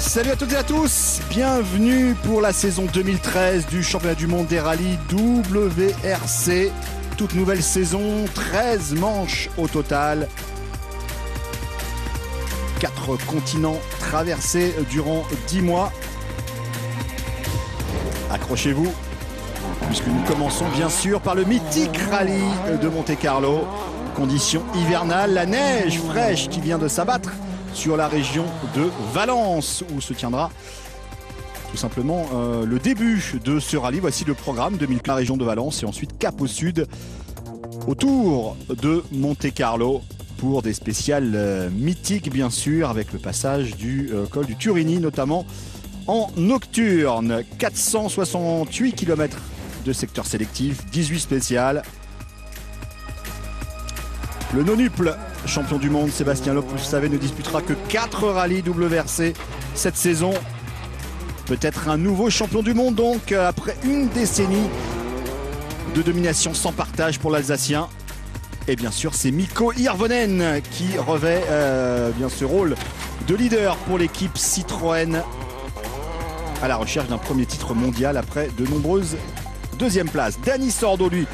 Salut à toutes et à tous, bienvenue pour la saison 2013 du championnat du monde des rallyes WRC. Toute nouvelle saison, 13 manches au total. 4 continents traversés durant 10 mois. Accrochez-vous, puisque nous commençons bien sûr par le mythique rallye de Monte-Carlo. Conditions hivernales, la neige fraîche qui vient de s'abattre sur la région de Valence, où se tiendra tout simplement le début de ce rallye. Voici le programme 2000, la région de Valence, et ensuite cap au sud, autour de Monte-Carlo, pour des spéciales mythiques bien sûr, avec le passage du col du Turini, notamment en nocturne. 468 km de secteur sélectif, 18 spéciales. Le nonuple champion du monde Sébastien Loeb, vous le savez, ne disputera que 4 rallyes WRC cette saison. Peut-être un nouveau champion du monde donc, après une décennie de domination sans partage pour l'Alsacien. Et bien sûr, c'est Mikko Hirvonen qui revêt bien ce rôle de leader pour l'équipe Citroën, à la recherche d'un premier titre mondial après de nombreuses deuxièmes places. Dani Sordo, lui,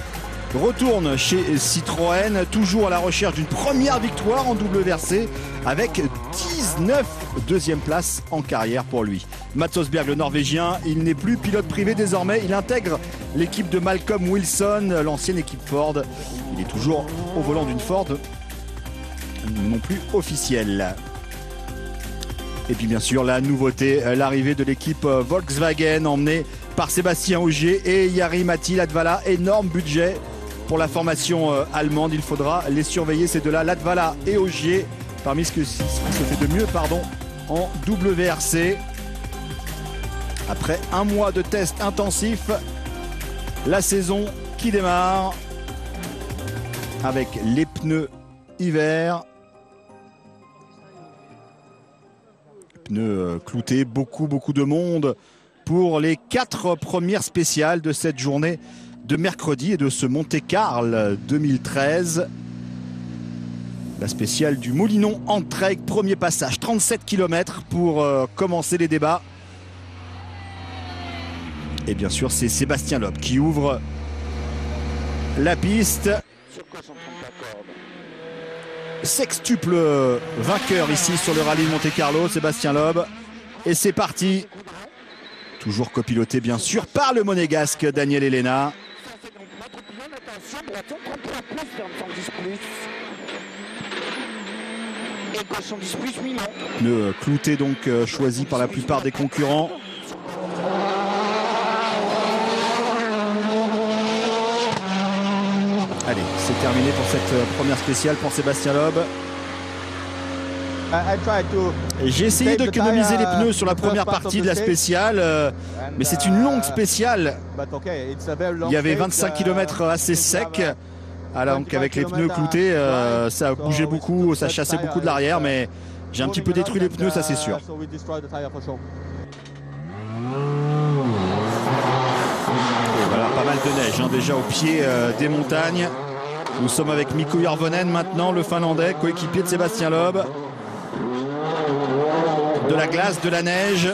retourne chez Citroën, toujours à la recherche d'une première victoire en WRC, avec 19 deuxièmes places en carrière pour lui. Mats Østberg, le Norvégien, il n'est plus pilote privé désormais, il intègre l'équipe de Malcolm Wilson, l'ancienne équipe Ford. Il est toujours au volant d'une Ford non plus officielle. Et puis bien sûr la nouveauté, l'arrivée de l'équipe Volkswagen emmenée par Sébastien Ogier et Jari-Matti Latvala. Énorme budget pour la formation allemande. Il faudra les surveiller, ces deux-là, Latvala et Ogier, parmi ce qui se fait de mieux en WRC. Après un mois de tests intensifs, la saison qui démarre avec les pneus hiver. Pneus cloutés, beaucoup de monde pour les 4 premières spéciales de cette journée de mercredi et de ce Monte-Carlo 2013. La spéciale du Molinon Entraigues, premier passage, 37 km pour commencer les débats. Et bien sûr, c'est Sébastien Loeb qui ouvre la piste. Sextuple vainqueur ici sur le rallye de Monte-Carlo, Sébastien Loeb. Et c'est parti. Toujours copiloté bien sûr par le monégasque Daniel Elena. Pneu clouté donc, choisi par la plupart des concurrents. Allez, c'est terminé pour cette première spéciale pour Sébastien Loeb. J'ai essayé d'économiser les pneus sur la première partie de la spéciale, mais c'est une longue spéciale. Il y avait 25 km assez secs. Alors, donc avec les pneus cloutés, ça a bougé beaucoup, ça chassait beaucoup de l'arrière, mais j'ai un petit peu détruit les pneus, ça c'est sûr. Voilà, pas mal de neige déjà au pied des montagnes. Nous sommes avec Mikko Hirvonen maintenant, le Finlandais, coéquipier de Sébastien Loeb. De la glace, de la neige.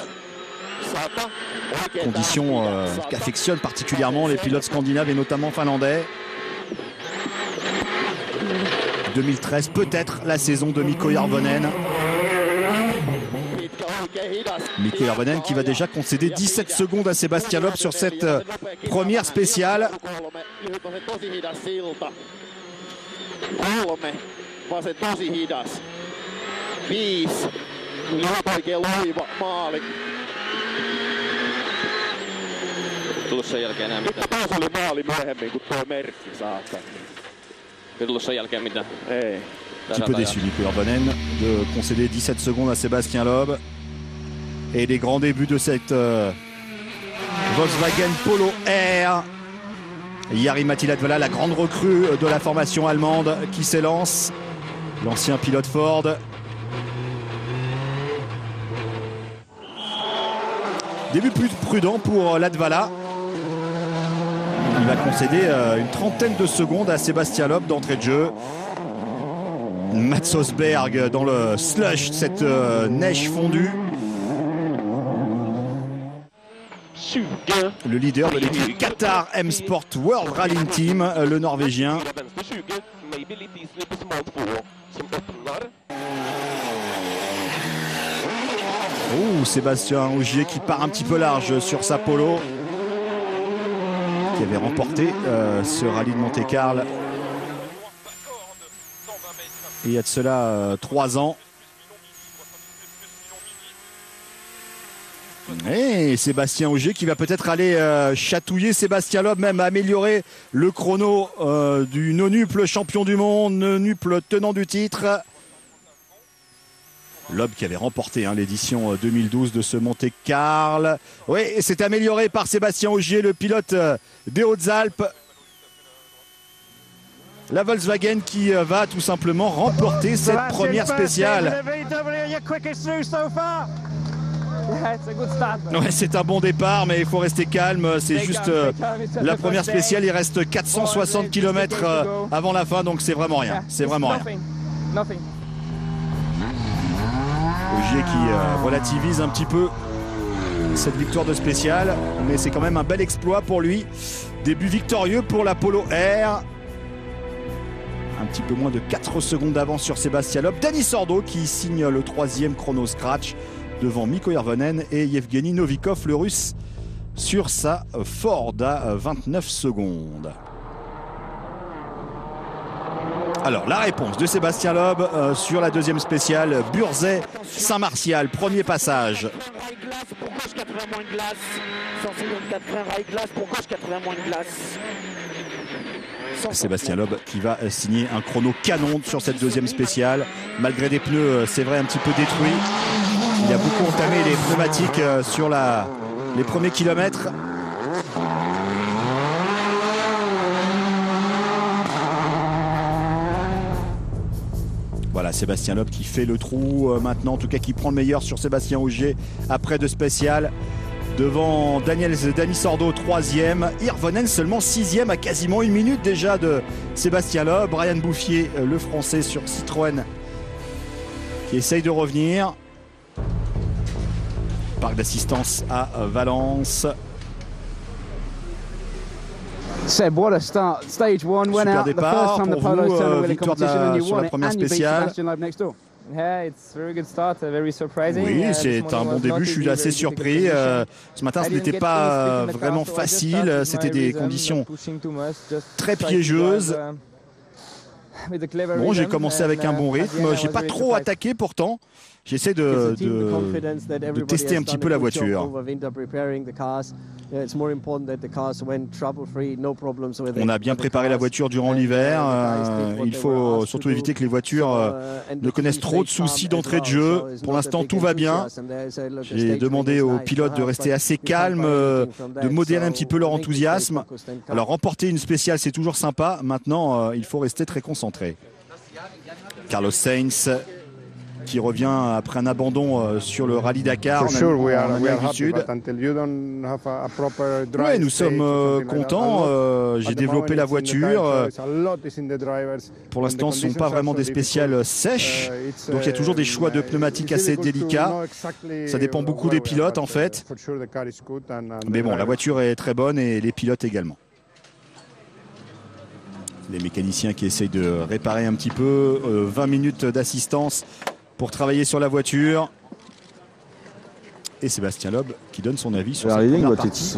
Conditions qu'affectionnent particulièrement les pilotes scandinaves et notamment finlandais. 2013, peut-être la saison de Mikko Hirvonen. Mikko Hirvonen qui va déjà concéder 17 secondes à Sébastien Loeb sur cette première spéciale. Tullut sen jälkeen enää mitään. Taas oli maali myöhemmin, kun tuo merkki saattaa. Ei tullut sen jälkeen mitään. Ei. Un petit peu déçu Mikko Hirvonen de concéder 17 secondes à Sébastien Loeb. Et les grands débuts de cette Volkswagen Polo R. Jari-Matti Latvala, la grande recrue de la formation allemande qui s'élance. L'ancien pilote Ford. Début plus prudent pour Latvala. Il va concéder une trentaine de secondes à Sébastien Loeb d'entrée de jeu. Mats Østberg dans le slush, cette neige fondue. le leader de l'équipe Qatar M-Sport World Rally Team, le Norvégien. Oh, Sébastien Ogier qui part un petit peu large sur sa polo, qui avait remporté ce rallye de Monte-Carlo il y a de cela 3 ans. Et Sébastien Ogier qui va peut-être aller chatouiller Sébastien Loeb, même améliorer le chrono du nonuple champion du monde, nonuple tenant du titre. Loeb qui avait remporté l'édition 2012 de ce Monte-Carlo. Oui, et c'est amélioré par Sébastien Ogier, le pilote des Hautes-Alpes. La Volkswagen qui va tout simplement remporter cette première spéciale. Ouais, c'est un bon départ, mais il faut rester calme. C'est juste la première spéciale. Il reste 460 km avant la fin, donc c'est vraiment rien. C'est vraiment rien. Ogier qui relativise un petit peu cette victoire de spéciale, mais c'est quand même un bel exploit pour lui. Début victorieux pour la Polo Air. Un petit peu moins de 4 secondes d'avance sur Sébastien Loeb. Dani Sordo qui signe le 3e chrono scratch devant Mikko Hirvonen et Yevgeny Novikov, le russe, sur sa Ford à 29 secondes. Alors, la réponse de Sébastien Loeb sur la 2e spéciale, Burzet-Saint-Martial, premier passage. Sébastien Loeb qui va signer un chrono canon sur cette 2e spéciale, malgré des pneus, c'est vrai, un petit peu détruits. Il a beaucoup entamé les pneumatiques sur les premiers kilomètres. Voilà, Sébastien Loeb qui fait le trou maintenant, en tout cas qui prend le meilleur sur Sébastien Ogier après 2 spéciales. Devant Dani Sordo 3e, Hirvonen seulement 6e à quasiment 1 minute déjà de Sébastien Loeb. Brian Bouffier, le français sur Citroën, qui essaye de revenir. Parc d'assistance à Valence. Seb, what a start. Stage 1 went Super out départ the first time the pour Polo vous, Turner Wheelie victoire competition and you sur won la it première and you beat spéciale. Sebastian Loeb next door. Yeah, it's a very good start, very surprising. Oui, c'est un bon début, je suis assez surpris. Ce matin, ce n'était pas vraiment facile, c'était des conditions très piégeuses. Bon, j'ai commencé avec un bon rythme, j'ai pas trop attaqué pourtant. J'essaie de tester un petit peu la voiture. On a bien préparé la voiture durant l'hiver. Il faut surtout éviter que les voitures ne connaissent trop de soucis d'entrée de jeu. Pour l'instant, tout va bien. J'ai demandé aux pilotes de rester assez calmes, de modérer un petit peu leur enthousiasme. Alors, remporter une spéciale, c'est toujours sympa. Maintenant, il faut rester très concentré. Carlos Sainz qui revient après un abandon sur le rallye Dakar en Amérique du Sud. Oui, nous sommes contents. J'ai développé la voiture. Pour l'instant, ce ne sont pas vraiment des spéciales sèches. Donc il y a toujours des choix de pneumatiques assez délicats. Ça dépend beaucoup des pilotes en fait. Mais bon, la voiture est très bonne et les pilotes également. Les mécaniciens qui essayent de réparer un petit peu. 20 minutes d'assistance pour travailler sur la voiture. Et Sébastien Loeb qui donne son avis sur cette première partie.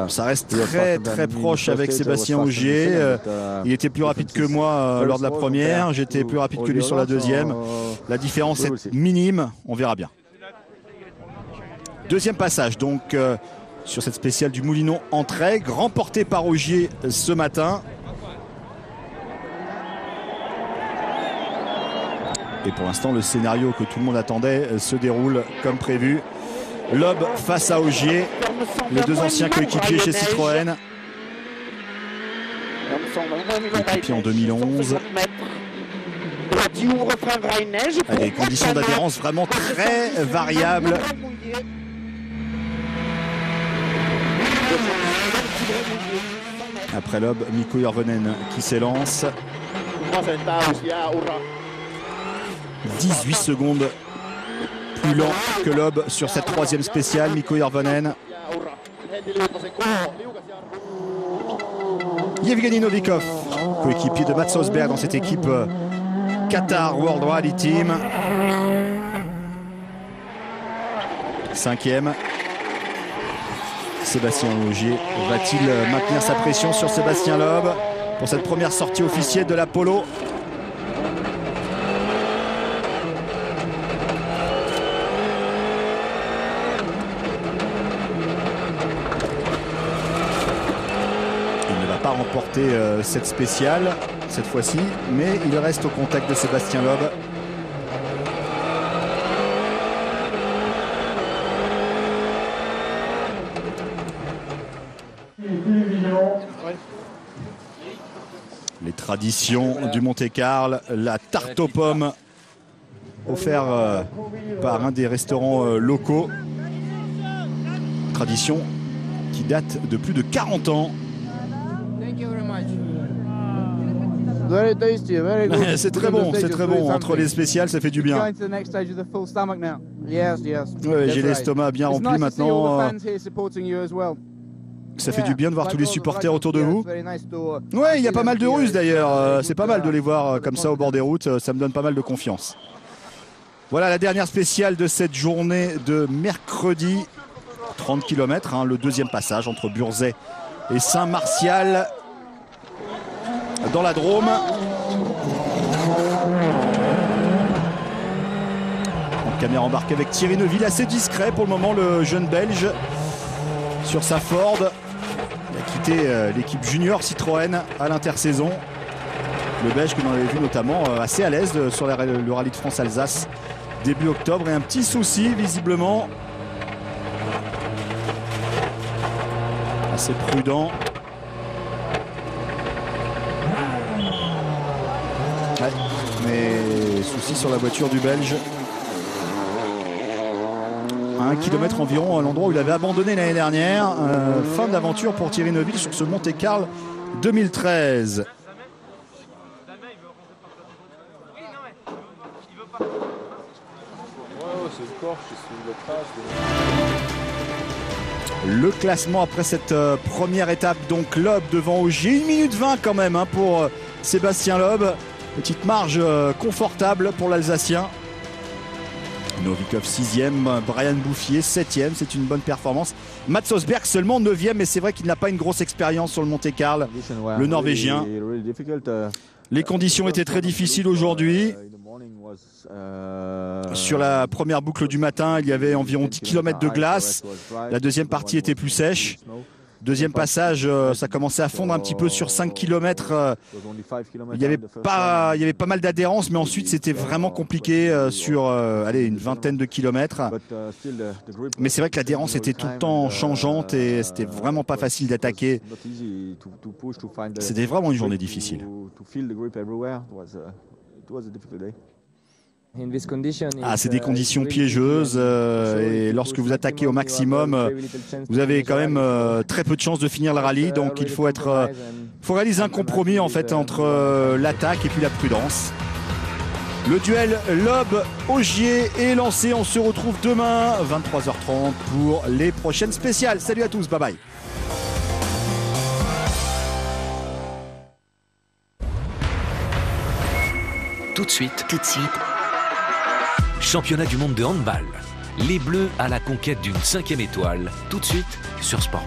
Ça reste très proche avec Sébastien Ogier. Il était plus rapide que moi lors de la première. J'étais plus rapide que lui sur la 2e. La différence est minime. On verra bien. 2e passage donc sur cette spéciale du Moulinon Entraigues, remportée par Ogier ce matin. Et pour l'instant, le scénario que tout le monde attendait se déroule comme prévu. Loeb face à Ogier, les 2 anciens coéquipiers chez Citroën. Équipiers en 2011. À des conditions d'adhérence vraiment très variables. Après Loeb, Mikko Hirvonen qui s'élance. 18 secondes plus lent que Loeb sur cette troisième spéciale. Mikko Hirvonen. Yevgeny Novikov, coéquipier de Mats Osberg dans cette équipe Qatar World Rally Team. 5e. Sébastien Ogier va-t-il maintenir sa pression sur Sébastien Loeb pour cette première sortie officielle de l'Apollo? Il ne va pas remporter cette spéciale cette fois-ci, mais il reste au contact de Sébastien Loeb. Les traditions du Monte-Carlo, la tarte aux pommes offerte par un des restaurants locaux. Tradition qui date de plus de 40 ans. C'est très bon, c'est très bon. Entre les spéciales, ça fait du bien. Ouais, j'ai l'estomac bien rempli maintenant. Ça fait du bien de voir tous les supporters autour de vous. Ouais, il y a pas mal de Russes d'ailleurs. C'est pas mal de les voir comme ça au bord des routes. Ça me donne pas mal de confiance. Voilà la dernière spéciale de cette journée de mercredi. 30 km, hein, le deuxième passage entre Burzet et Saint-Martial dans la Drôme. En caméra embarquée avec Thierry Neuville, assez discret pour le moment, le jeune Belge sur sa Ford. Il a quitté l'équipe junior Citroën à l'intersaison. Le Belge que l'on avait vu notamment assez à l'aise sur le rallye de France-Alsace début octobre. Et un petit souci visiblement. Assez prudent. Ouais, mais souci sur la voiture du Belge. À 1 km environ à l'endroit où il avait abandonné l'année dernière. Fin de l'aventure pour Thierry Neuville sur ce Monte-Carlo 2013. Le classement après cette première étape, donc Loeb devant Ogier, 1 minute 20 quand même hein, pour Sébastien Loeb. Petite marge confortable pour l'Alsacien. Novikov 6e, Brian Bouffier 7e, c'est une bonne performance. Mats Osberg seulement 9e, mais c'est vrai qu'il n'a pas une grosse expérience sur le Monte-Carlo, le Norvégien. Les conditions étaient très difficiles aujourd'hui. Sur la première boucle du matin, il y avait environ 10 km de glace. La deuxième partie était plus sèche. Deuxième passage, ça commençait à fondre un petit peu sur 5 km. Il y avait pas mal d'adhérence, mais ensuite c'était vraiment compliqué sur une vingtaine de kilomètres. Mais c'est vrai que l'adhérence était tout le temps changeante et c'était vraiment pas facile d'attaquer. C'était vraiment une journée difficile. Ah, c'est des conditions piégeuses et lorsque vous attaquez au maximum, vous avez quand même très peu de chances de finir le rallye. Donc il faut réaliser un compromis en fait entre l'attaque et puis la prudence. Le duel Loeb-Ogier est lancé. On se retrouve demain 23h30 pour les prochaines spéciales. Salut à tous, bye bye. Tout de suite. Championnat du monde de handball. Les Bleus à la conquête d'une 5e étoile, tout de suite sur Sport+.